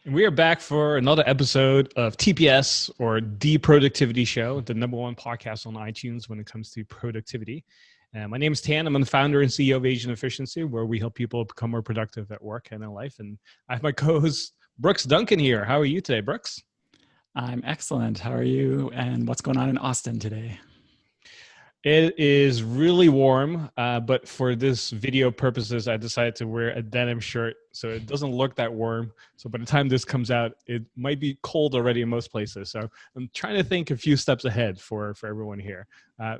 And we are back for another episode of TPS, or The Productivity Show, the number one podcast on iTunes when it comes to productivity. My name is Tan. I'm the founder and CEO of Asian Efficiency, where we help people become more productive at work and in life. And I have my co-host Brooks Duncan here. How are you today, Brooks? I'm excellent. How are you? And what's going on in Austin today? It is really warm, but for this video purposes, I decided to wear a denim shirt so it doesn't look that warm. So by the time this comes out, it might be cold already in most places. So I'm trying to think a few steps ahead for everyone here,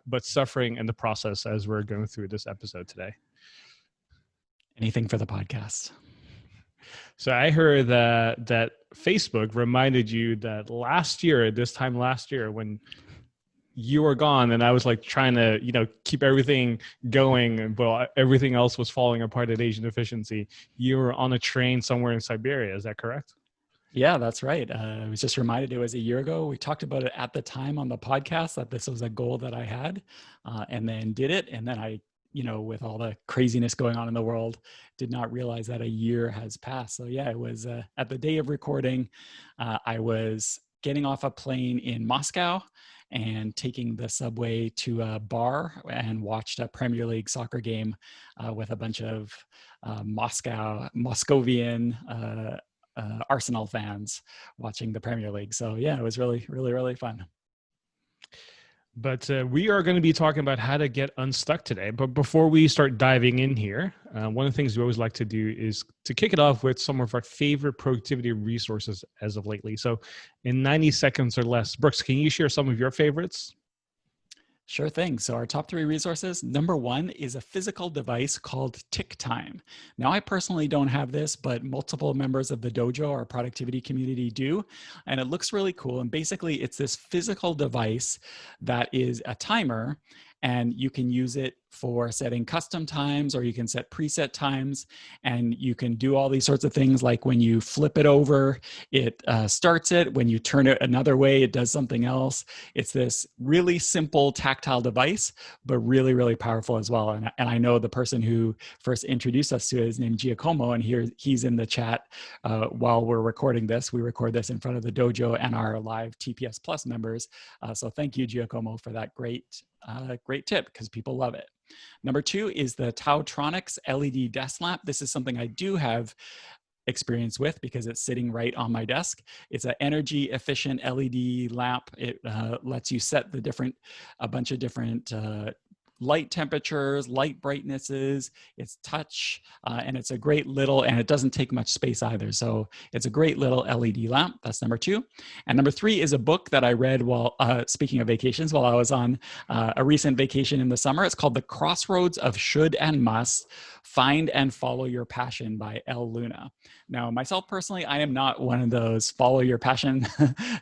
but suffering in the process as we're going through this episode today. Anything for the podcast. So I heard that Facebook reminded you that this time last year, when you were gone and I was like trying to, keep everything going, but everything else was falling apart at Asian Efficiency. You were on a train somewhere in Siberia. Is that correct? Yeah, that's right. I was just reminded it was a year ago. We talked about it at the time on the podcast that this was a goal that I had, and then did it. And then I, with all the craziness going on in the world, did not realize that a year has passed. So yeah, it was at the day of recording, I was getting off a plane in Moscow and taking the subway to a bar and watched a Premier League soccer game with a bunch of Moscovian Arsenal fans watching the Premier League. So yeah, it was really, really, really fun. But we are going to be talking about how to get unstuck today. But before we start diving in here, one of the things we always like to do is to kick it off with some of our favorite productivity resources as of lately. So in 90 seconds or less, Brooks, can you share some of your favorites? Sure thing. So our top 3 resources, number 1 is a physical device called TickTime. Now, I personally don't have this, but multiple members of the dojo, our productivity community, do. And it looks really cool. And basically, it's this physical device that is a timer, and you can use it for setting custom times, or you can set preset times, and you can do all these sorts of things. Like when you flip it over, it starts it. When you turn it another way, it does something else. It's this really simple tactile device, but really, really powerful as well. And I know the person who first introduced us to it is named Giacomo, and he's in the chat while we're recording this. We record this in front of the dojo and our live TPS Plus members. So thank you, Giacomo, for that great tip, because people love it. Number 2 is the Tautronics LED desk lamp. This is something I do have experience with because it's sitting right on my desk. It's an energy efficient LED lamp. It lets you set a bunch of different light temperatures, light brightnesses. It's touch, and it's a great little, and it doesn't take much space either. So it's a great little LED lamp. That's number 2. And number 3 is a book that I read while, speaking of vacations, while I was on a recent vacation in the summer. It's called The Crossroads of Should and Must: Find and Follow Your Passion by El Luna. Now, myself personally, I am not one of those follow your passion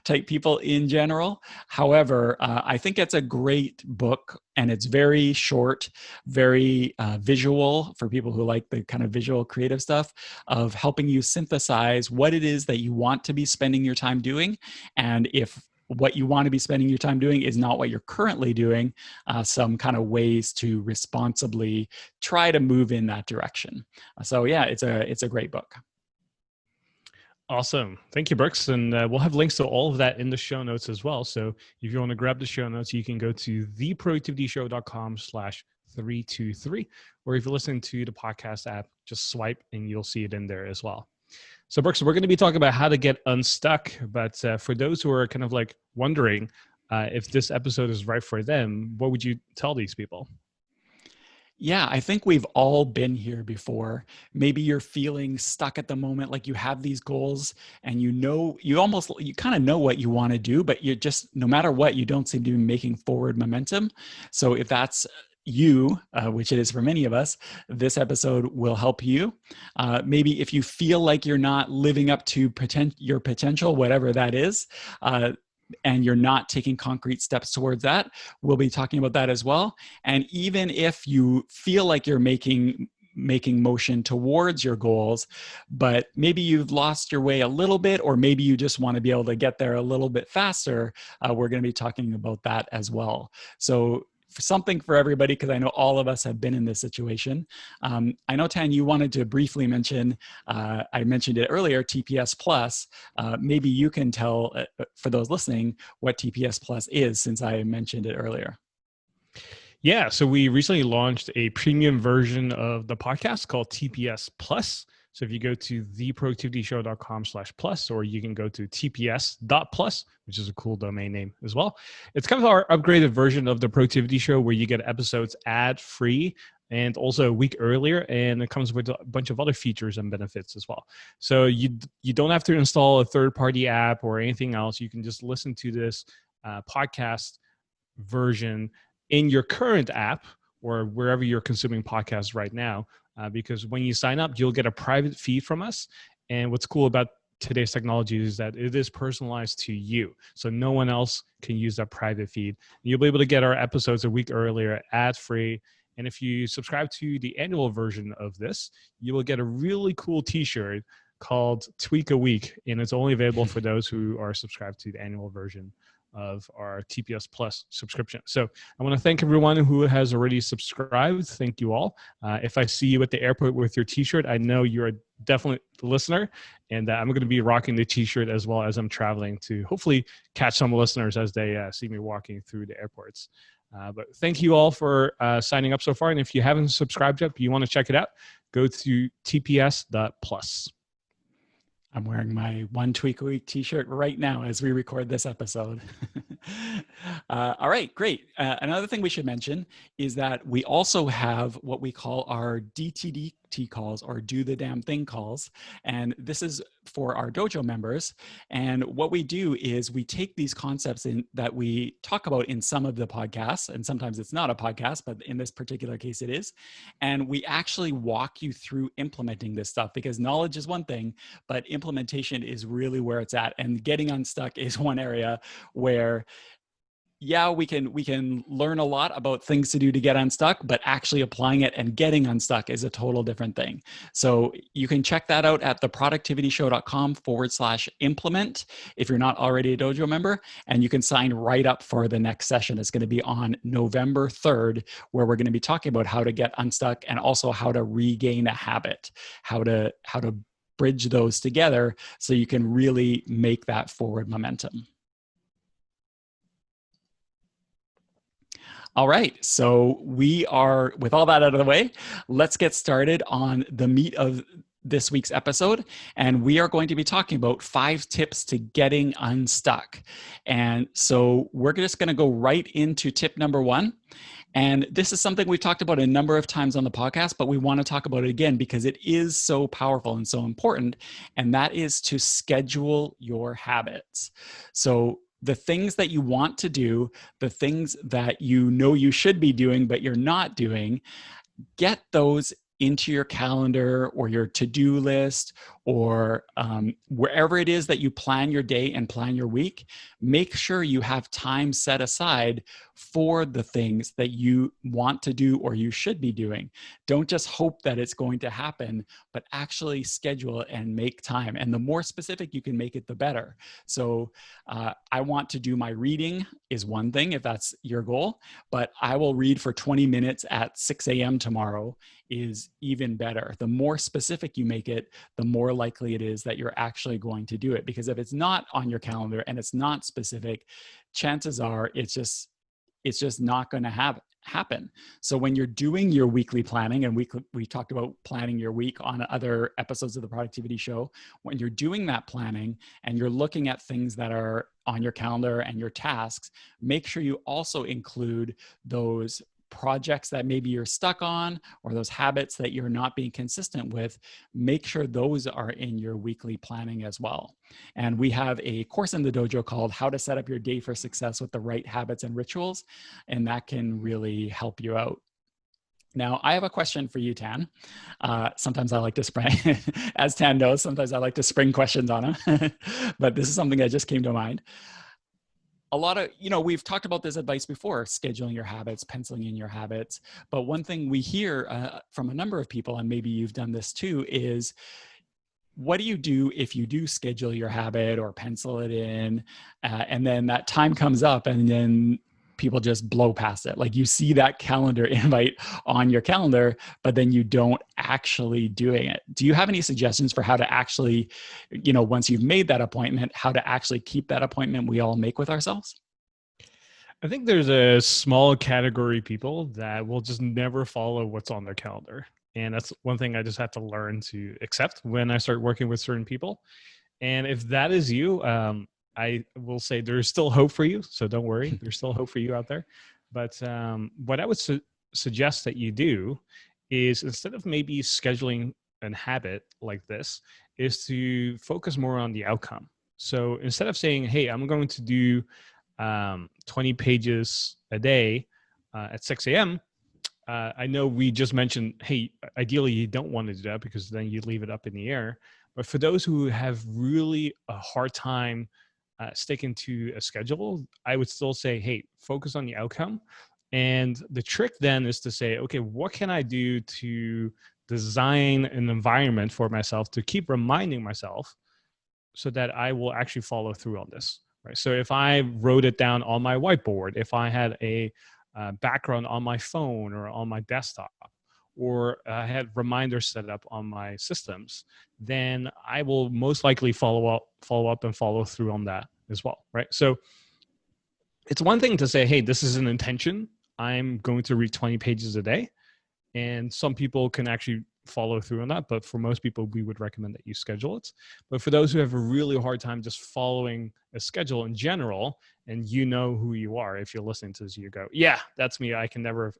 type people in general. However, I think it's a great book, and it's very short, very visual for people who like the kind of visual creative stuff, of helping you synthesize what it is that you want to be spending your time doing. And if what you want to be spending your time doing is not what you're currently doing, some kind of ways to responsibly try to move in that direction. So yeah, it's a great book. Awesome. Thank you, Brooks. And we'll have links to all of that in the show notes as well. So if you want to grab the show notes, you can go to theproductivityshow.com/323. Or if you're listening to the podcast app, just swipe and you'll see it in there as well. So Brooks, we're going to be talking about how to get unstuck. But for those who are kind of like wondering if this episode is right for them, what would you tell these people? Yeah, I think we've all been here before. Maybe you're feeling stuck at the moment, like you have these goals and you kind of know what you want to do, but you just, no matter what, you don't seem to be making forward momentum. So if that's you, which it is for many of us, this episode will help you. Maybe if you feel like you're not living up to your potential, whatever that is, and you're not taking concrete steps towards that, we'll be talking about that as well. And even if you feel like you're making motion towards your goals, but maybe you've lost your way a little bit, or maybe you just want to be able to get there a little bit faster, we're going to be talking about that as well. So something for everybody, because I know all of us have been in this situation. I know, Tan, you wanted to briefly mention, I mentioned it earlier, TPS Plus. Maybe you can tell, for those listening, what TPS Plus is, since I mentioned it earlier. Yeah, so we recently launched a premium version of the podcast called TPS Plus. So if you go to theproductivityshow.com/plus, or you can go to tps.plus, which is a cool domain name as well. It's kind of our upgraded version of the Productivity Show, where you get episodes ad-free and also a week earlier, and it comes with a bunch of other features and benefits as well. So you don't have to install a third-party app or anything else. You can just listen to this podcast version in your current app or wherever you're consuming podcasts right now, because when you sign up, you'll get a private feed from us. And what's cool about today's technology is that it is personalized to you. So no one else can use that private feed. You'll be able to get our episodes a week earlier, ad-free. And if you subscribe to the annual version of this, you will get a really cool t-shirt called Tweak a Week. And it's only available for those who are subscribed to the annual version of our TPS Plus subscription. So I want to thank everyone who has already subscribed. Thank you all. If I see you at the airport with your t-shirt, I know you're a definite listener, and I'm going to be rocking the t-shirt as well as I'm traveling to hopefully catch some listeners as they see me walking through the airports. But thank you all for signing up so far. And if you haven't subscribed yet, but you want to check it out, go to tps.plus. I'm wearing my One Tweak a Week t-shirt right now as we record this episode. All right, great. Another thing we should mention is that we also have what we call our DTD calls, or do the damn thing calls. And this is for our dojo members. And what we do is we take these concepts that we talk about in some of the podcasts, and sometimes it's not a podcast, but in this particular case it is. And we actually walk you through implementing this stuff, because knowledge is one thing, but implementation is really where it's at. And getting unstuck is one area where, yeah, we can learn a lot about things to do to get unstuck, but actually applying it and getting unstuck is a total different thing. So you can check that out at theproductivityshow.com/implement if you're not already a dojo member, and you can sign right up for the next session. It's going to be on November 3rd, where we're going to be talking about how to get unstuck and also how to regain a habit, how to bridge those together so you can really make that forward momentum. All right, so we are, with all that out of the way, let's get started on the meat of this week's episode. And we are going to be talking about 5 tips to getting unstuck. And so we're just going to go right into tip number 1. And this is something we've talked about a number of times on the podcast, but we want to talk about it again because it is so powerful and so important. And that is to schedule your habits. So the things that you want to do, the things that you know you should be doing, but you're not doing, get those into your calendar or your to-do list, or wherever it is that you plan your day and plan your week. Make sure you have time set aside for the things that you want to do or you should be doing. Don't just hope that it's going to happen, but actually schedule it and make time. And the more specific you can make it, the better. So I want to do my reading is one thing, if that's your goal, but I will read for 20 minutes at 6 a.m. tomorrow is even better. The more specific you make it, the more likely it is that you're actually going to do it. Because if it's not on your calendar and it's not specific, chances are it's just not going to happen. So when you're doing your weekly planning, and we talked about planning your week on other episodes of the Productivity Show, when you're doing that planning and you're looking at things that are on your calendar and your tasks, make sure you also include those projects that maybe you're stuck on, or those habits that you're not being consistent with. Make sure those are in your weekly planning as well. And we have a course in the dojo called How to Set Up Your Day for Success with the Right Habits and Rituals, and that can really help you out. Now, I have a question for you, Tan. Sometimes I like to spring, as Tan knows, sometimes I like to spring questions on him, but this is something that just came to mind. A lot of, we've talked about this advice before, scheduling your habits, penciling in your habits. But one thing we hear from a number of people, and maybe you've done this too, is what do you do if you do schedule your habit or pencil it in, and then that time comes up and then people just blow past it. Like you see that calendar invite on your calendar, but then you don't actually doing it. Do you have any suggestions for how to actually, once you've made that appointment, how to actually keep that appointment we all make with ourselves? I think there's a small category of people that will just never follow what's on their calendar. And that's one thing I just have to learn to accept when I start working with certain people. And if that is you, I will say there's still hope for you. So don't worry, there's still hope for you out there. But what I would suggest that you do is, instead of maybe scheduling an habit like this, is to focus more on the outcome. So instead of saying, hey, I'm going to do 20 pages a day at 6 a.m., I know we just mentioned, hey, ideally you don't want to do that because then you leave it up in the air. But for those who have really a hard time sticking to a schedule, I would still say, hey, focus on the outcome. And the trick then is to say, okay, what can I do to design an environment for myself to keep reminding myself so that I will actually follow through on this, right? So if I wrote it down on my whiteboard, if I had a background on my phone or on my desktop, or I had reminders set up on my systems, then I will most likely follow up and follow through on that as well, right? So it's one thing to say, hey, this is an intention. I'm going to read 20 pages a day. And some people can actually follow through on that, but for most people we would recommend that you schedule it. But for those who have a really hard time just following a schedule in general, and you know who you are, if you're listening to this, you go, yeah, that's me. I can never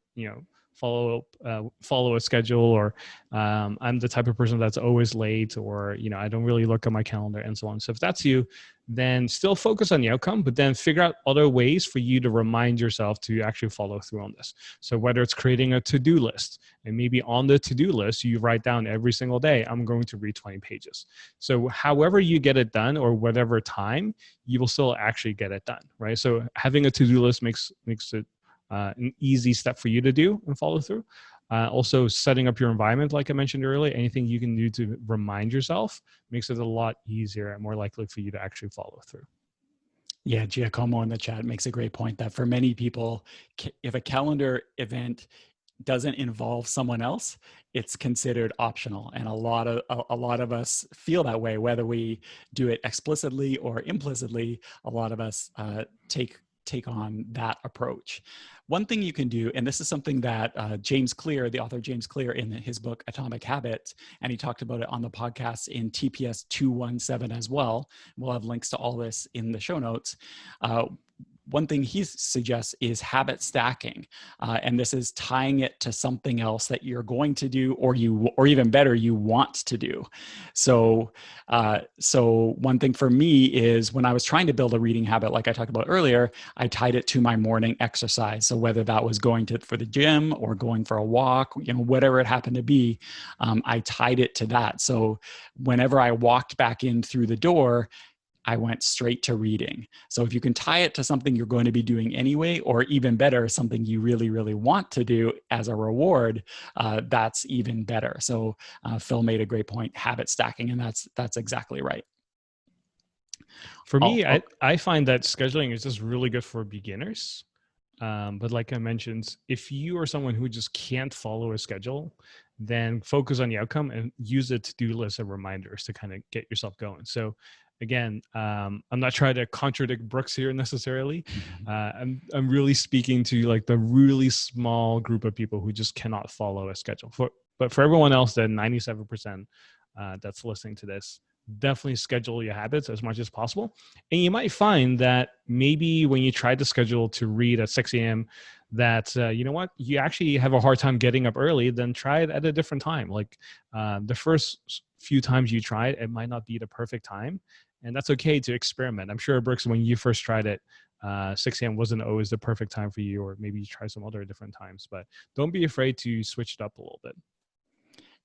follow a schedule, or I'm the type of person that's always late, or I don't really look at my calendar, and so on. So if that's you, then still focus on the outcome, but then figure out other ways for you to remind yourself to actually follow through on this. So whether it's creating a to-do list, and maybe on the to-do list, you write down every single day, I'm going to read 20 pages. So however you get it done, or whatever time, you will still actually get it done, right? So having a to-do list makes it an easy step for you to do and follow through. Also, setting up your environment, like I mentioned earlier, anything you can do to remind yourself makes it a lot easier and more likely for you to actually follow through. Yeah, Giacomo in the chat makes a great point that for many people, if a calendar event doesn't involve someone else, it's considered optional. And a lot of us feel that way, whether we do it explicitly or implicitly. A lot of us take on that approach. One thing you can do, and this is something that James Clear, the author James Clear, in his book Atomic Habits, and he talked about it on the podcast in TPS323 as well. We'll have links to all this in the show notes. One thing he suggests is habit stacking, and this is tying it to something else that you're going to do, or even better, you want to do. So one thing for me is, when I was trying to build a reading habit, like I talked about earlier, I tied it to my morning exercise. So whether that was going for the gym or going for a walk, whatever it happened to be, I tied it to that. So whenever I walked back in through the door, I went straight to reading. So if you can tie it to something you're going to be doing anyway, or even better, something you really, really want to do as a reward, that's even better. So Phil made a great point, habit stacking, and that's exactly right. For me, I find that scheduling is just really good for beginners. But like I mentioned, if you are someone who just can't follow a schedule, then focus on the outcome and use a to-do list of reminders to kind of get yourself going. So again, I'm not trying to contradict Brooks here necessarily. I'm really speaking to like the really small group of people who just cannot follow a schedule. But for everyone else, then 97% that's listening to this, definitely schedule your habits as much as possible. And you might find that maybe when you try to schedule to read at 6 a.m., that, you know what, you actually have a hard time getting up early, then try it at a different time. Like the first few times you try it, it might not be the perfect time. And that's okay to experiment. I'm sure, Brooks, when you first tried it, 6 a.m. wasn't always the perfect time for you, or maybe you try some other different times. But don't be afraid to switch it up a little bit.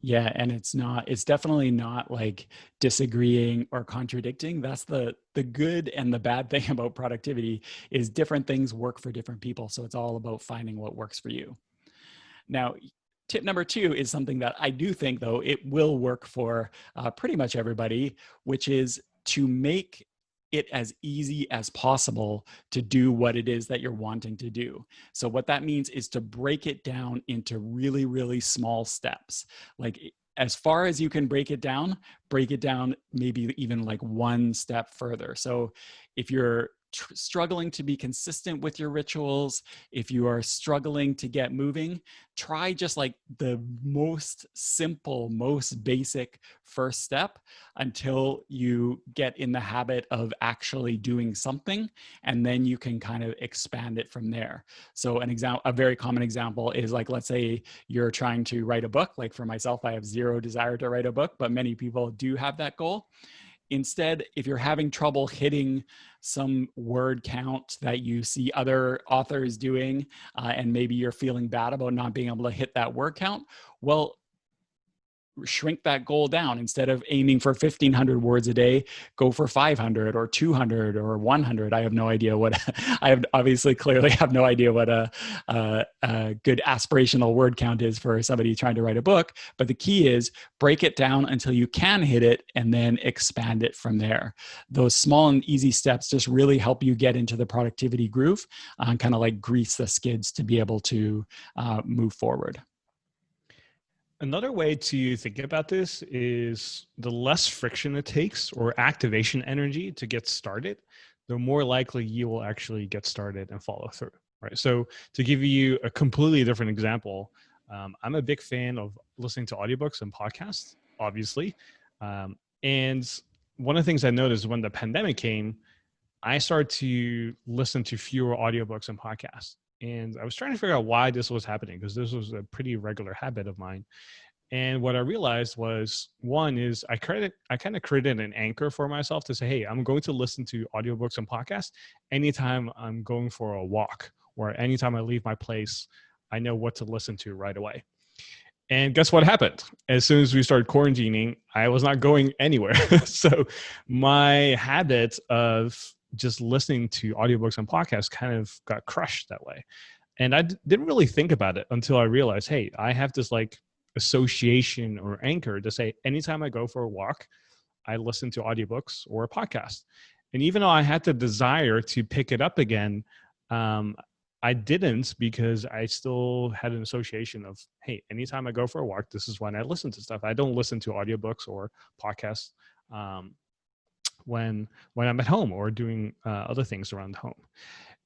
Yeah, and it's definitely not like disagreeing or contradicting. That's the good and the bad thing about productivity, is different things work for different people. So it's all about finding what works for you. Now, tip number 2 is something that I do think, though, it will work for pretty much everybody, which is to make it as easy as possible to do what it is that you're wanting to do. So what that means is to break it down into really, really small steps. Like as far as you can break it down maybe even like one step further. So if you're struggling to be consistent with your rituals, if you are struggling to get moving, try just like the most simple, most basic first step until you get in the habit of actually doing something, and then you can kind of expand it from there. So a very common example is like, let's say you're trying to write a book. Like for myself, I have zero desire to write a book, but many people do have that goal. Instead, if you're having trouble hitting some word count that you see other authors doing, and maybe you're feeling bad about not being able to hit that word count, well, shrink that goal down. Instead of aiming for 1,500 words a day, go for 500 or 200 or 100. I have no idea what I have obviously clearly have no idea what a good aspirational word count is for somebody trying to write a book. But the key is break it down until you can hit it and then expand it from there. Those small and easy steps just really help you get into the productivity groove and kind of like grease the skids to be able to move forward. Another way to think about this is the less friction it takes or activation energy to get started, the more likely you will actually get started and follow through, right? So to give you a completely different example, I'm a big fan of listening to audiobooks and podcasts, obviously. And one of the things I noticed when the pandemic came, I started to listen to fewer audiobooks and podcasts. And I was trying to figure out why this was happening, because this was a pretty regular habit of mine. And what I realized was, one is I kind of created an anchor for myself to say, hey, I'm going to listen to audiobooks and podcasts anytime I'm going for a walk or anytime I leave my place. I know what to listen to right away. And guess what happened? As soon as we started quarantining, I was not going anywhere. So my habit of just listening to audiobooks and podcasts kind of got crushed that way. And I didn't really think about it until I realized, hey, I have this like association or anchor to say anytime I go for a walk, I listen to audiobooks or a podcast. And even though I had the desire to pick it up again, I didn't, because I still had an association of, hey, anytime I go for a walk, this is when I listen to stuff. I don't listen to audiobooks or podcasts when I'm at home or doing other things around home.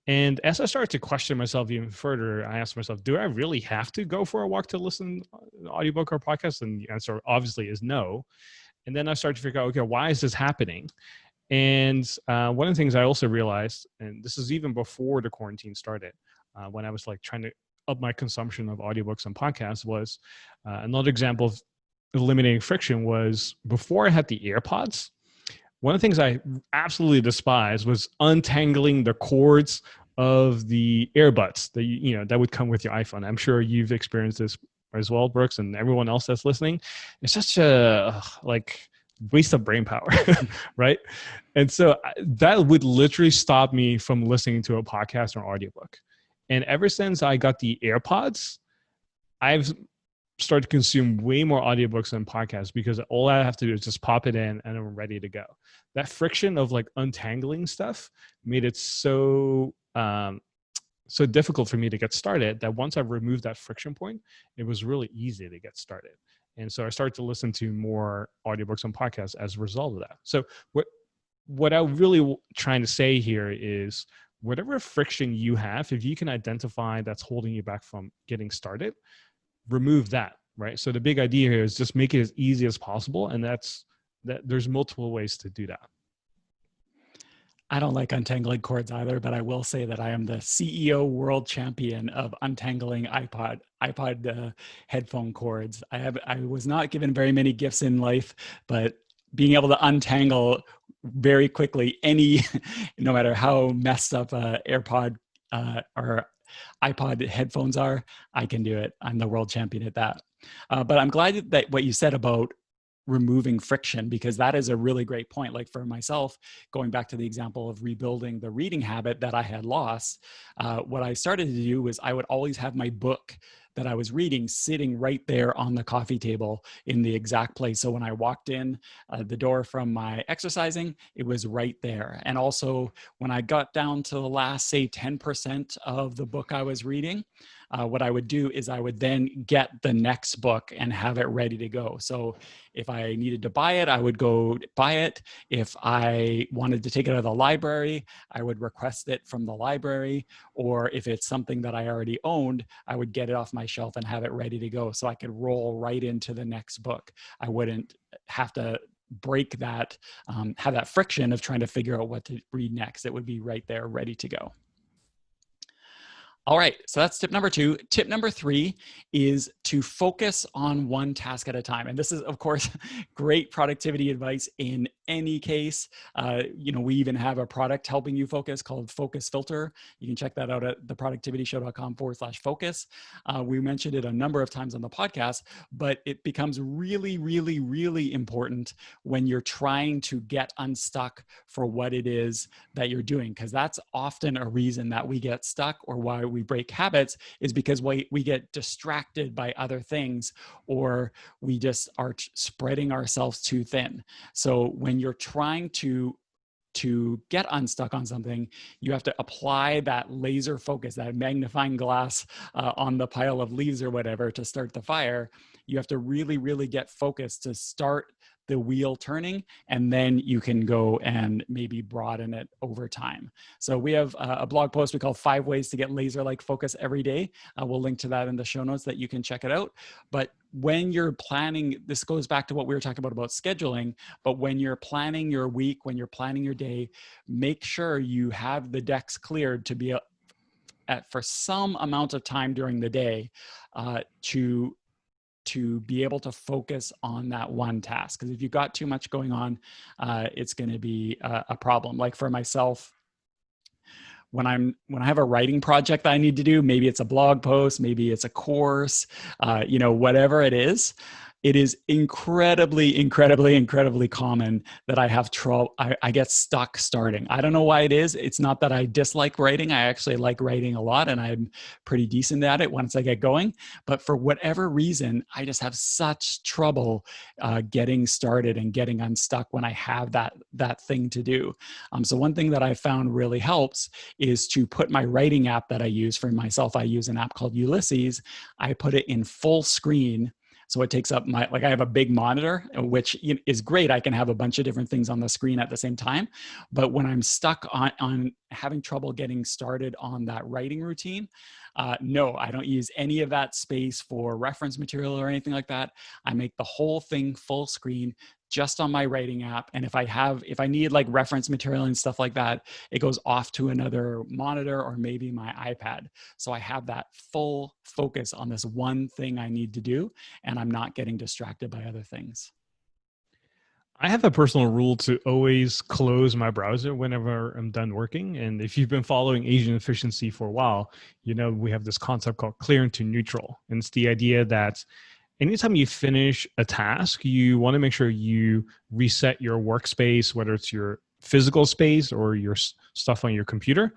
And as I started to question myself even further, I asked myself, do I really have to go for a walk to listen to an audiobook or podcast? And the answer obviously is no. And then I started to figure out, okay, why is this happening? And one of the things I also realized, and this is even before the quarantine started, when I was like trying to up my consumption of audiobooks and podcasts, was another example of eliminating friction was before I had the AirPods. One of the things I absolutely despised was untangling the cords of the earbuds that that would come with your iPhone. I'm sure you've experienced this as well, Brooks, and everyone else that's listening. It's such a like waste of brain power, right? And so that would literally stop me from listening to a podcast or audiobook. And ever since I got the AirPods, I've start to consume way more audiobooks than podcasts, because all I have to do is just pop it in and I'm ready to go. That friction of like untangling stuff made it so difficult for me to get started, that once I removed that friction point, it was really easy to get started. And so I started to listen to more audiobooks and podcasts as a result of that. So what I'm really trying to say here is, whatever friction you have, if you can identify that's holding you back from getting started, remove that, right? So the big idea here is just make it as easy as possible. And there's multiple ways to do that. I don't like untangling cords either, but I will say that I am the CEO world champion of untangling iPod headphone cords. I was not given very many gifts in life, but being able to untangle very quickly no matter how messed up AirPod or iPod headphones are, I can do it. I'm the world champion at that. But I'm glad that what you said about removing friction, because that is a really great point. Like for myself, going back to the example of rebuilding the reading habit that I had lost, what I started to do was I would always have my book that I was reading sitting right there on the coffee table in the exact place. So when I walked in the door from my exercising, it was right there. And also when I got down to the last, say, 10% of the book I was reading, what I would do is I would then get the next book and have it ready to go. So if I needed to buy it, I would go buy it. If I wanted to take it out of the library, I would request it from the library. Or if it's something that I already owned, I would get it off my shelf and have it ready to go so I could roll right into the next book. I wouldn't have to break that, have that friction of trying to figure out what to read next. It would be right there, ready to go. All right, so that's tip number 2. Tip number 3 is to focus on one task at a time. And this is, of course, great productivity advice in any case. We even have a product helping you focus called Focus Filter. You can check that out at theproductivityshow.com/focus. We mentioned it a number of times on the podcast, but it becomes really, really, really important when you're trying to get unstuck for what it is that you're doing, because that's often a reason that we get stuck, or why we break habits, is because we get distracted by other things, or we just are spreading ourselves too thin. So when you're trying to get unstuck on something, you have to apply that laser focus, that magnifying glass on the pile of leaves or whatever to start the fire. You have to really, really get focused to start the wheel turning, and then you can go and maybe broaden it over time. So we have a blog post we call 5 ways to get laser-like focus every day. We'll link to that in the show notes that you can check it out. But when you're planning, this goes back to what we were talking about scheduling, but when you're planning your week, when you're planning your day, make sure you have the decks cleared to be for some amount of time during the day to be able to focus on that one task. Because if you've got too much going on, it's going to be a problem. Like for myself, when I have a writing project that I need to do, maybe it's a blog post, maybe it's a course, whatever it is incredibly, incredibly, incredibly common that I have trouble. I get stuck starting. I don't know why it is. It's not that I dislike writing. I actually like writing a lot, and I'm pretty decent at it once I get going. But for whatever reason, I just have such trouble getting started and getting unstuck when I have that thing to do. So one thing that I found really helps is to put my writing app that I use for myself. I use an app called Ulysses. I put it in full screen. So it takes up I have a big monitor, which is great. I can have a bunch of different things on the screen at the same time. But when I'm stuck on having trouble getting started on that writing routine, no, I don't use any of that space for reference material or anything like that. I make the whole thing full screen just on my writing app. And if I need like reference material and stuff like that, it goes off to another monitor or maybe my iPad. So I have that full focus on this one thing I need to do, and I'm not getting distracted by other things. I have a personal rule to always close my browser whenever I'm done working. And if you've been following Asian efficiency for a while, we have this concept called clear into neutral. And it's the idea that anytime you finish a task, you want to make sure you reset your workspace, whether it's your physical space or your stuff on your computer.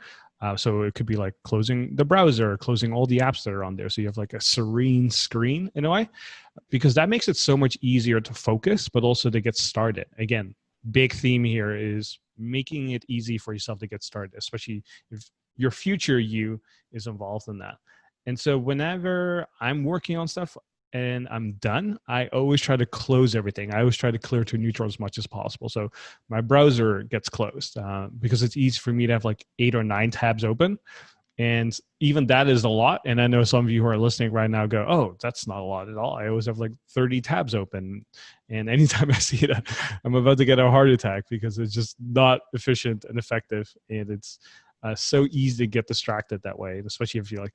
So it could be like closing the browser, closing all the apps that are on there. So you have like a serene screen in a way, because that makes it so much easier to focus, but also to get started. Again, big theme here is making it easy for yourself to get started, especially if your future you is involved in that. And so whenever I'm working on stuff and I'm done, I always try to close everything. I always try to clear to neutral as much as possible. So my browser gets closed because it's easy for me to have like 8 or 9 tabs open. And even that is a lot. And I know some of you who are listening right now go, oh, that's not a lot at all. I always have like 30 tabs open. And anytime I see that, I'm about to get a heart attack because it's just not efficient and effective. And it's so easy to get distracted that way, especially if you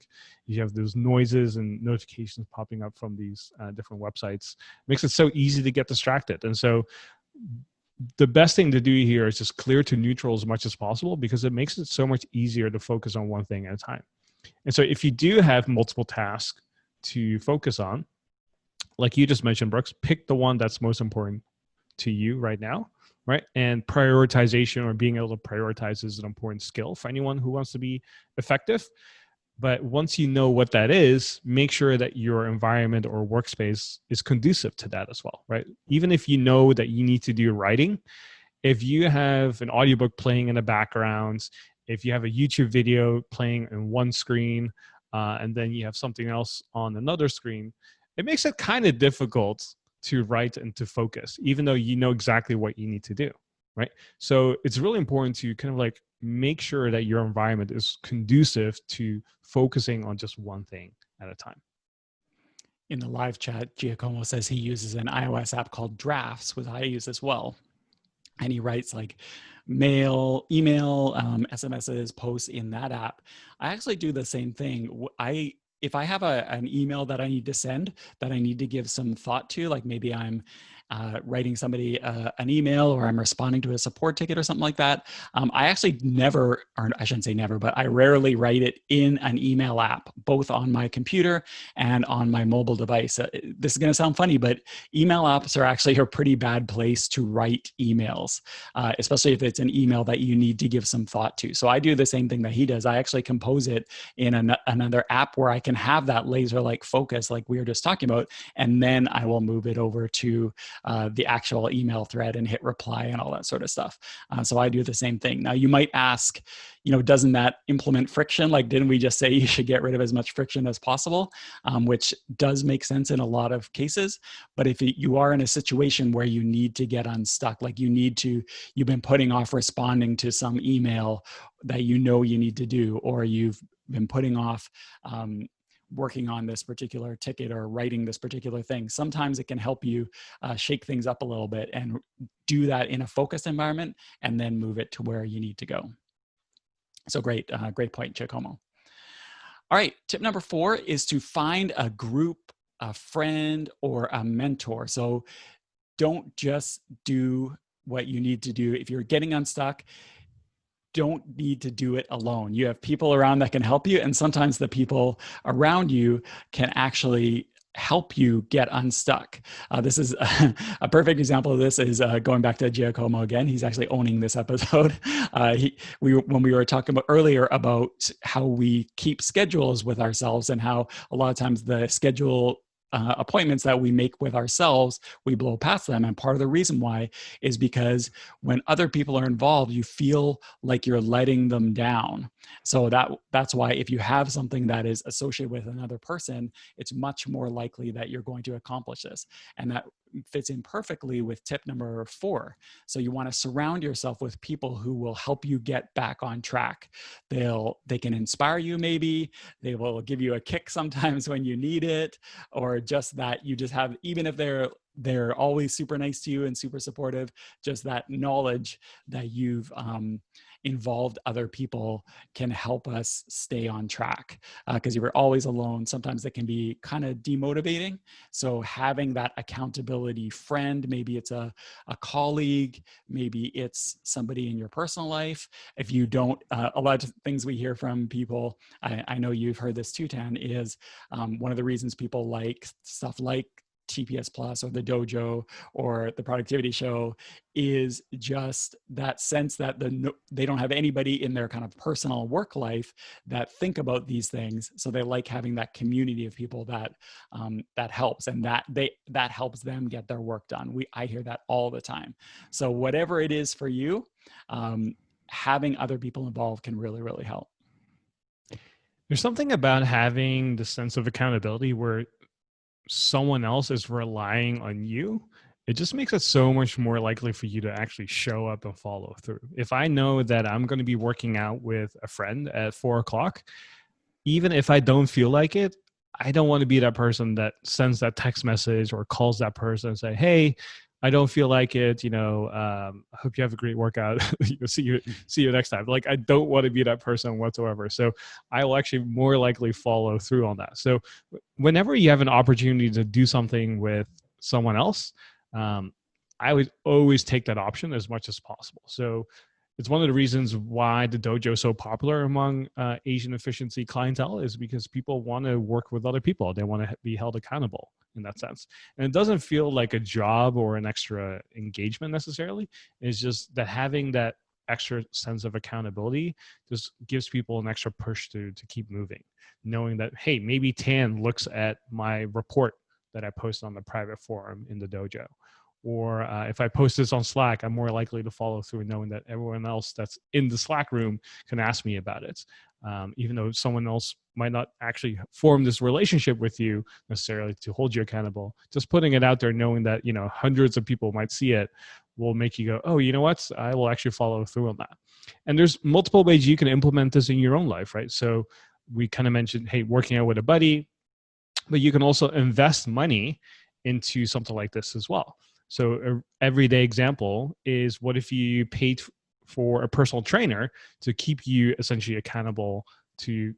have those noises and notifications popping up from these different websites. It makes it so easy to get distracted. And so the best thing to do here is just clear to neutral as much as possible, because it makes it so much easier to focus on one thing at a time. And so if you do have multiple tasks to focus on, like you just mentioned, Brooks, pick the one that's most important to you right now, right? And prioritization, or being able to prioritize, is an important skill for anyone who wants to be effective. But once you know what that is, make sure that your environment or workspace is conducive to that as well, right? Even if you know that you need to do writing, if you have an audiobook playing in the background, if you have a YouTube video playing in one screen, and then you have something else on another screen, it makes it kind of difficult to write and to focus, even though you know exactly what you need to do, right? So it's really important to kind of like make sure that your environment is conducive to focusing on just one thing at a time. In the live chat, Giacomo says he uses an iOS app called Drafts, which I use as well. And he writes like mail, email, SMSs, posts in that app. I actually do the same thing. If I have an email that I need to send that I need to give some thought to, like maybe I'm writing somebody an email or I'm responding to a support ticket or something like that, I actually never, or I shouldn't say never, but I rarely write it in an email app, both on my computer and on my mobile device. This is going to sound funny, but email apps are actually a pretty bad place to write emails, especially if it's an email that you need to give some thought to. So I do the same thing that he does. I actually compose it in another app where I can have that laser-like focus, like we were just talking about, and then I will move it over to the actual email thread and hit reply and all that sort of stuff. So I do the same thing. Now you might ask, doesn't that implement friction? Like, didn't we just say you should get rid of as much friction as possible? Which does make sense in a lot of cases. But if you are in a situation where you need to get unstuck, like you've been putting off responding to some email that you need to do, or you've been putting off working on this particular ticket or writing this particular thing, sometimes it can help you shake things up a little bit and do that in a focused environment and then move it to where you need to go. So great point, Giacomo. All right, tip number 4 is to find a group, a friend, or a mentor. So don't just do what you need to do. If you're getting unstuck, don't need to do it alone. You have people around that can help you, and sometimes the people around you can actually help you get unstuck. This is a perfect example of this is going back to Giacomo again. He's actually owning this episode. When we were talking about earlier about how we keep schedules with ourselves and how a lot of times the schedule appointments that we make with ourselves, we blow past them. And part of the reason why is because when other people are involved, you feel like you're letting them down. So that's why if you have something that is associated with another person, it's much more likely that you're going to accomplish this. And that fits in perfectly with tip number 4. So you want to surround yourself with people who will help you get back on track. They can inspire you, maybe they will give you a kick sometimes when you need it, or just that you just have, even if they're always super nice to you and super supportive, just that knowledge that you've involved other people can help us stay on track. Because if you're always alone, sometimes that can be kind of demotivating. So having that accountability friend, maybe it's a colleague, maybe it's somebody in your personal life. If you don't, a lot of things we hear from people, I know you've heard this too, Tan, is one of the reasons people like stuff like TPS Plus or the dojo or the productivity show is just that sense that they don't have anybody in their kind of personal work life that think about these things. So they like having that community of people that helps, and that helps them get their work done. I hear that all the time. So whatever it is for you, having other people involved can really, really help. There's something about having the sense of accountability where someone else is relying on you. It just makes it so much more likely for you to actually show up and follow through. If I know that I'm going to be working out with a friend at 4 o'clock, even if I don't feel like it, I don't want to be that person that sends that text message or calls that person and say, "Hey, I don't feel like it. I hope you have a great workout. See you next time." Like, I don't want to be that person whatsoever. So I will actually more likely follow through on that. So whenever you have an opportunity to do something with someone else, um, I would always take that option as much as possible. So it's one of the reasons why the dojo is so popular among Asian efficiency clientele, is because people want to work with other people. They want to be held accountable in that sense. And it doesn't feel like a job or an extra engagement necessarily. It's just that having that extra sense of accountability just gives people an extra push to keep moving, knowing that, hey, maybe Tan looks at my report that I post on the private forum in the dojo. Or if I post this on Slack, I'm more likely to follow through, knowing that everyone else that's in the Slack room can ask me about it. Even though someone else might not actually form this relationship with you necessarily to hold you accountable, just putting it out there, knowing that, you know, hundreds of people might see it, will make you go, oh, you know what? I will actually follow through on that. And there's multiple ways you can implement this in your own life, right? So we kind of mentioned, hey, working out with a buddy, but you can also invest money into something like this as well. So an everyday example is, what if you paid for a personal trainer to keep you essentially accountable to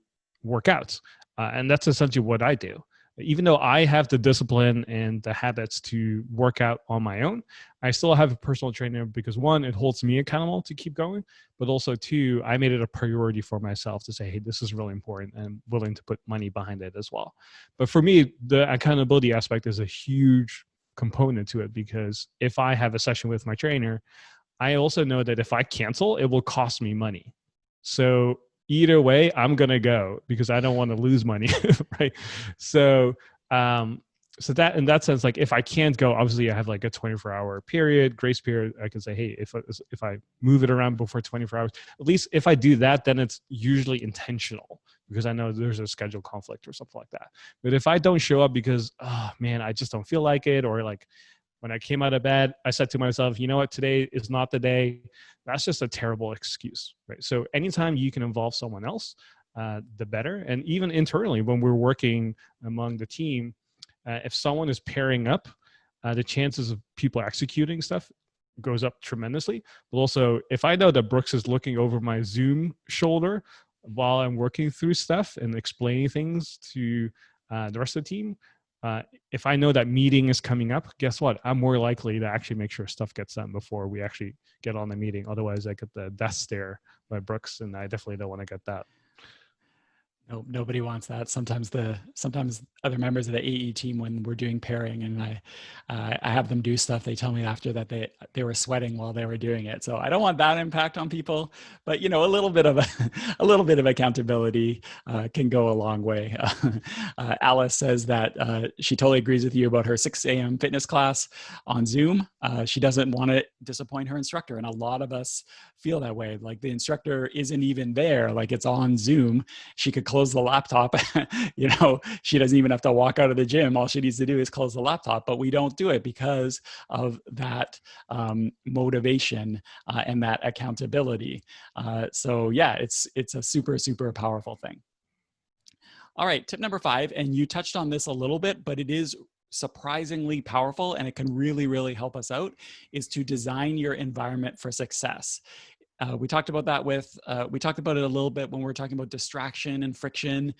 workouts? And that's essentially what I do. Even though I have the discipline and the habits to work out on my own, I still have a personal trainer because, one, it holds me accountable to keep going, but also, two, I made it a priority for myself to say, hey, this is really important, and willing to put money behind it as well. But for me, the accountability aspect is a huge component to it, because if I have a session with my trainer, I also know that if I cancel, it will cost me money. So either way, I'm gonna go because I don't want to lose money, right? So, um, so that, in that sense, like if I can't go, obviously I have like a 24-hour period, grace period. I can say, hey, if I move it around before 24 hours, at least if I do that, then it's usually intentional because I know there's a schedule conflict or something like that. But if I don't show up because, oh man, I just don't feel like it, or like when I came out of bed, I said to myself, you know what, today is not the day. That's just a terrible excuse, right? So anytime you can involve someone else, the better. And even internally, when we're working among the team, if someone is pairing up, the chances of people executing stuff goes up tremendously. But also, if I know that Brooks is looking over my Zoom shoulder while I'm working through stuff and explaining things to the rest of the team, uh, if I know that meeting is coming up, guess what? I'm more likely to actually make sure stuff gets done before we actually get on the meeting. Otherwise, I get the death stare by Brooks, and I definitely don't want to get that. No, nobody wants that. Sometimes other members of the AE team, when we're doing pairing and I have them do stuff, they tell me after that they were sweating while they were doing it. So I don't want that impact on people, but you know, a little bit of a little bit of accountability can go a long way. Alice says that she totally agrees with you about her 6 a.m. fitness class on Zoom. She doesn't want to disappoint her instructor, and a lot of us feel that way. Like the instructor isn't even there, like it's on Zoom. She could close the laptop. You know, she doesn't even have to walk out of the gym. All she needs to do is close the laptop, but we don't do it because of that motivation and that accountability. So yeah, it's a super, super powerful thing. All right, tip number 5, and you touched on this a little bit, but it is surprisingly powerful and it can really, really help us out, is to design your environment for success. We talked about that we talked about it a little bit when we were talking about distraction and friction.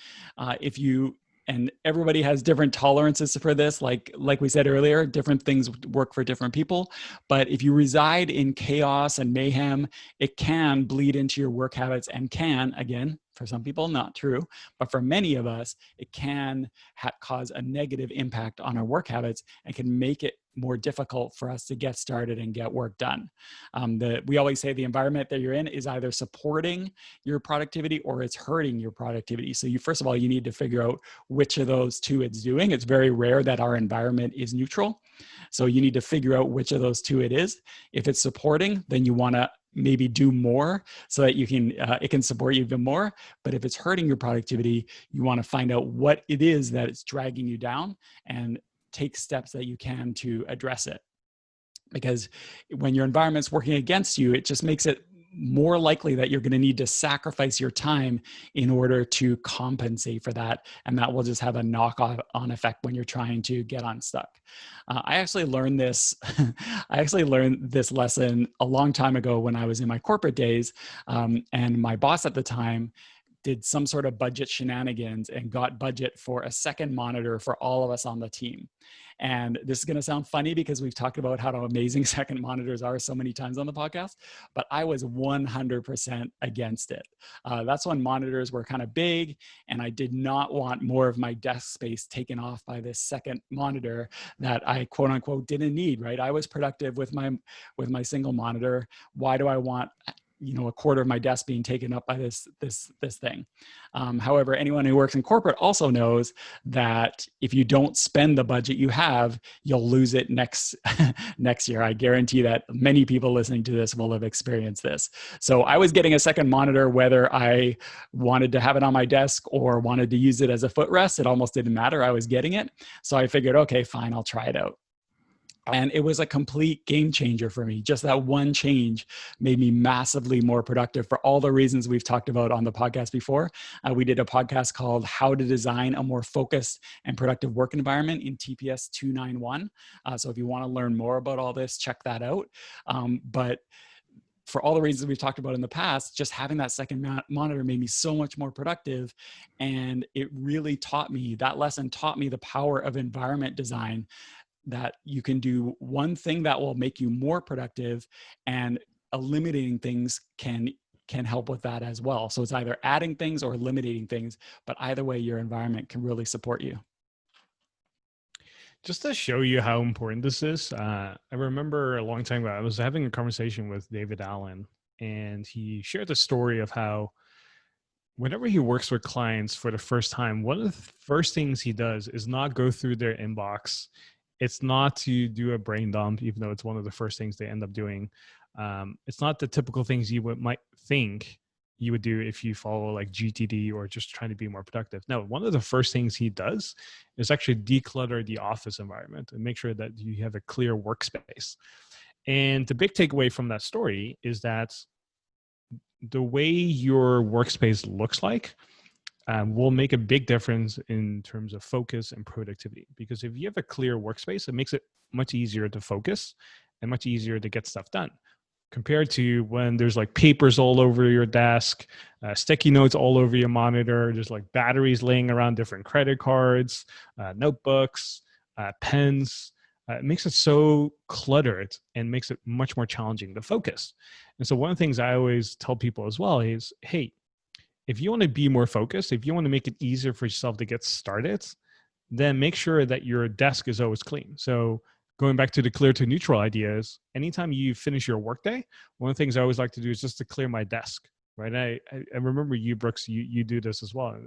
If you, and everybody has different tolerances for this, like we said earlier, different things work for different people. But if you reside in chaos and mayhem, it can bleed into your work habits and can, again, for some people, not true, but for many of us, it can cause a negative impact on our work habits and can make it more difficult for us to get started and get work done. We always say the environment that you're in is either supporting your productivity or it's hurting your productivity. So first of all, you need to figure out which of those two it's doing. It's very rare that our environment is neutral. So you need to figure out which of those two it is. If it's supporting, then you want to maybe do more so that you can it can support you even more. But if it's hurting your productivity, you want to find out what it is that it's dragging you down and take steps that you can to address it. Because when your environment's working against you, it just makes it more likely that you're going to need to sacrifice your time in order to compensate for that. And that will just have a knock-on effect when you're trying to get unstuck. I actually learned this. I actually learned this lesson a long time ago when I was in my corporate days. And my boss at the time did some sort of budget shenanigans and got budget for a second monitor for all of us on the team. And this is going to sound funny because we've talked about how amazing second monitors are so many times on the podcast, but I was 100% against it. That's when monitors were kind of big, and I did not want more of my desk space taken off by this second monitor that I quote unquote didn't need, right? I was productive with my single monitor. Why do I want a quarter of my desk being taken up by this thing. However, anyone who works in corporate also knows that if you don't spend the budget you have, you'll lose it next next year. I guarantee that many people listening to this will have experienced this. So I was getting a second monitor whether I wanted to have it on my desk or wanted to use it as a footrest. It almost didn't matter. I was getting it. So I figured, okay, fine, I'll try it out. And it was a complete game changer for me. Just that one change made me massively more productive for all the reasons we've talked about on the podcast before. We did a podcast called How to Design a More Focused and Productive Work Environment in TPS323. So if you want to learn more about all this, check that out. But for all the reasons we've talked about in the past, just having that second monitor made me so much more productive. And it really that lesson taught me the power of environment design, that you can do one thing that will make you more productive, and eliminating things can help with that as well. So it's either adding things or eliminating things, but either way, your environment can really support you. Just to show you how important this is, I remember a long time ago, I was having a conversation with David Allen, and he shared the story of how whenever he works with clients for the first time, one of the first things he does is not go through their inbox. It's not to do a brain dump, even though it's one of the first things they end up doing. It's not the typical things you might think you would do if you follow like GTD or just trying to be more productive. No, one of the first things he does is actually declutter the office environment and make sure that you have a clear workspace. And the big takeaway from that story is that the way your workspace looks like will make a big difference in terms of focus and productivity. Because if you have a clear workspace, it makes it much easier to focus and much easier to get stuff done, compared to when there's like papers all over your desk, sticky notes all over your monitor, there's like batteries laying around, different credit cards, notebooks, pens. It makes it so cluttered and makes it much more challenging to focus. And so one of the things I always tell people as well is, hey, if you want to be more focused, if you want to make it easier for yourself to get started, then make sure that your desk is always clean. So going back to the clear to neutral ideas, anytime you finish your workday, one of the things I always like to do is just to clear my desk, right? I remember you, Brooks, you do this as well.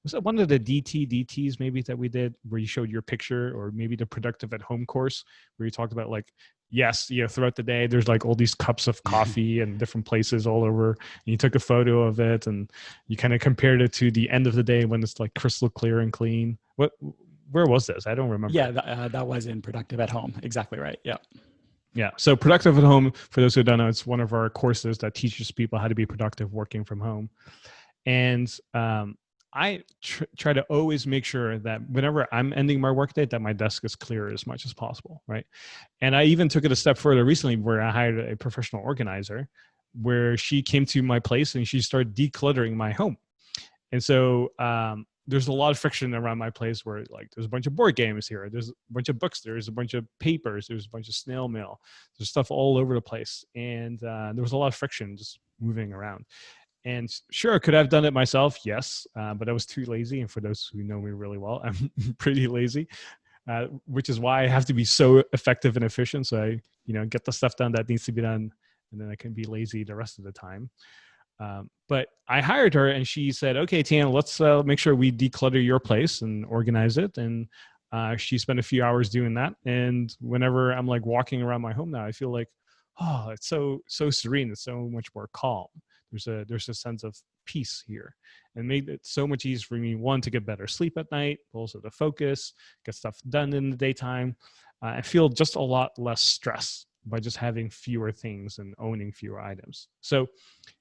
Was that one of the DTs maybe that we did where you showed your picture, or maybe the productive at home course where you talked about like, yes, throughout the day, there's like all these cups of coffee and different places all over. And you took a photo of it and you kind of compared it to the end of the day when it's like crystal clear and clean. Where was this? I don't remember. Yeah, that was in Productive at Home. Exactly right. Yeah. Yeah. So Productive at Home, for those who don't know, it's one of our courses that teaches people how to be productive working from home. And I try to always make sure that whenever I'm ending my workday, that my desk is clear as much as possible, right? And I even took it a step further recently, where I hired a professional organizer, where she came to my place and she started decluttering my home. And so there's a lot of friction around my place, where like there's a bunch of board games here, there's a bunch of books, there's a bunch of papers, there's a bunch of snail mail, there's stuff all over the place. And there was a lot of friction just moving around. And sure, could I have done it myself? Yes, but I was too lazy. And for those who know me really well, I'm pretty lazy, which is why I have to be so effective and efficient. So I, get the stuff done that needs to be done, and then I can be lazy the rest of the time. But I hired her, and she said, "Okay, Tiana, let's make sure we declutter your place and organize it." And she spent a few hours doing that. And whenever I'm like walking around my home now, I feel like, oh, it's so serene. It's so much more calm. There's a sense of peace here, and made it so much easier for me, one, to get better sleep at night, also to focus, get stuff done in the daytime. I feel just a lot less stress by just having fewer things and owning fewer items. So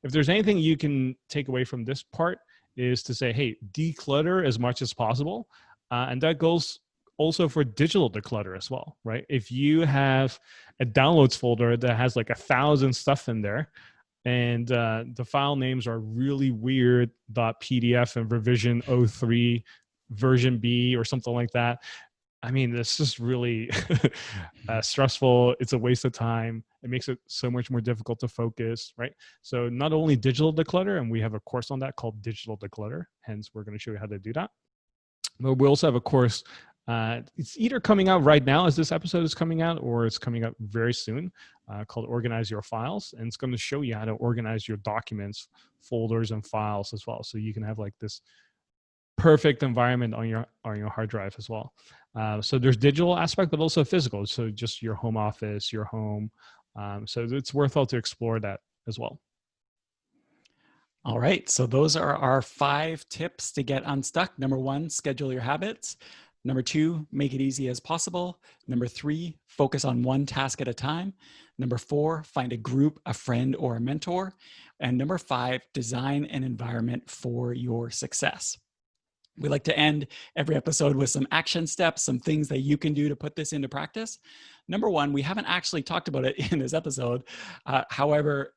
if there's anything you can take away from this part, is to say, hey, declutter as much as possible. And that goes also for digital declutter as well, right? If you have a downloads folder that has like 1,000 stuff in there, and the file names are really weird .pdf and revision 03 version B or something like that, I mean, it's just really stressful. It's a waste of time. It makes it so much more difficult to focus, right? So not only digital declutter, and we have a course on that called Digital Declutter, hence we're going to show you how to do that. But we also have a course It's either coming out right now as this episode is coming out, or it's coming out very soon, called Organize Your Files. And it's going to show you how to organize your documents, folders, and files as well. So you can have like this perfect environment on your hard drive as well. So there's digital aspect, but also physical. So just your home office, your home. So it's worthwhile to explore that as well. All right, so those are our 5 tips to get unstuck. Number 1, schedule your habits. Number 2, make it easy as possible. Number 3, focus on one task at a time. Number 4, find a group, a friend, or a mentor. And number 5, design an environment for your success. We like to end every episode with some action steps, some things that you can do to put this into practice. Number 1, we haven't actually talked about it in this episode. However,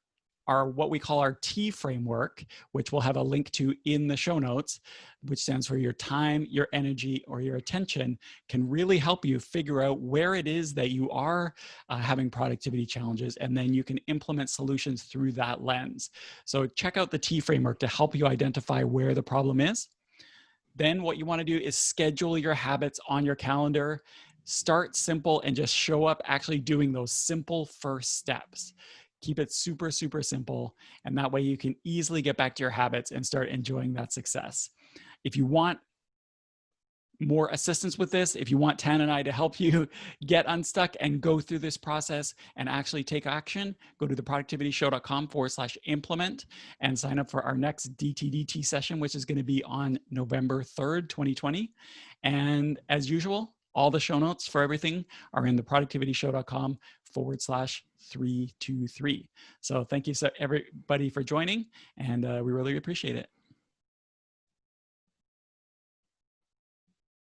what we call our T framework, which we'll have a link to in the show notes, which stands for your time, your energy, or your attention, can really help you figure out where it is that you are having productivity challenges, and then you can implement solutions through that lens. So check out the T framework to help you identify where the problem is. Then what you want to do is schedule your habits on your calendar. Start simple and just show up actually doing those simple first steps. Keep it super, super simple. And that way you can easily get back to your habits and start enjoying that success. If you want more assistance with this, if you want Tan and I to help you get unstuck and go through this process and actually take action, go to theproductivityshow.com/implement and sign up for our next DTDT session, which is going to be on November 3rd, 2020. And as usual, all the show notes for everything are in theproductivityshow.com/323. So thank you so everybody for joining, and we really appreciate it.